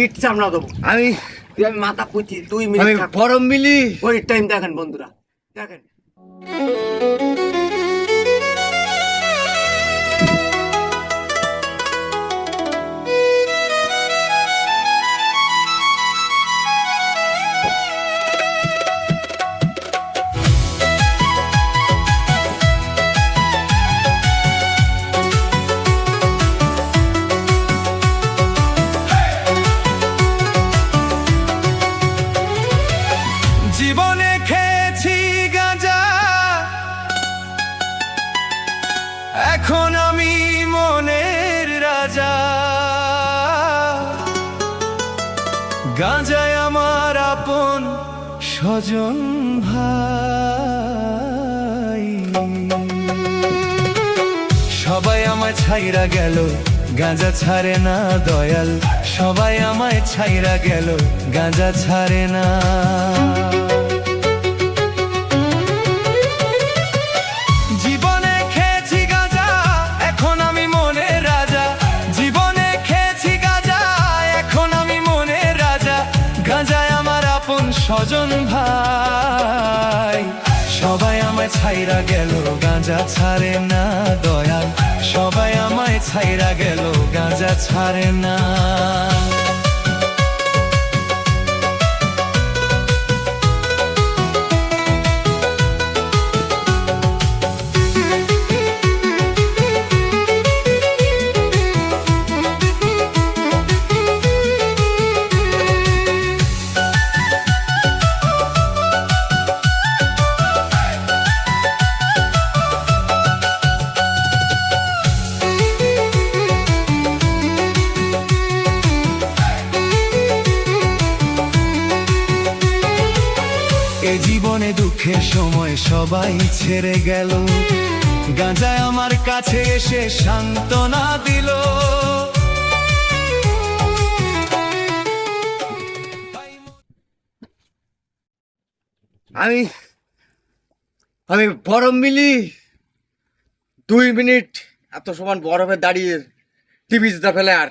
ইট চামড়া দেবো আমি আমি মাথা পুঁতি 2 মিনিট আমি বরম মিলি ঘড়ির টাইম দেখেন বন্ধুরা দেখেন জীবনে খেয়েছি গাঁজা, এখন আমি মনের রাজা। গাঁজায় আমার আপন স্বজন ভাই, সবাই আমায় ছাইরা গেল, গাঁজা ছাড়ে না দয়াল। সবাই আমায় ছাইরা গেল, গাঁজা ছাড়ে না। জীবনে খেয়েছি গাঁজা, এখন আমি মনের রাজা। জীবনে খেয়েছি গাঁজা, এখন আমি মনের রাজা। গাঁজায় আমার আপন স্বজন ভাই, সবাই আমায় ছাইরা গেল, গাঁজা ছাড়ে না দয়াল। সবাই আমায় ছাইরা গেল, গাঁজা ছাড়ে না। এ জীবনে দুঃখের সময় সবাই ছেড়ে গেল, গাঁজায় আমার কাছে এসে সান্ত্বনা দিল। আমি আমি বরম মিলি 2 মিনিট এত সমান বরফে দাঁড়িয়ে টিভি ফেলে আর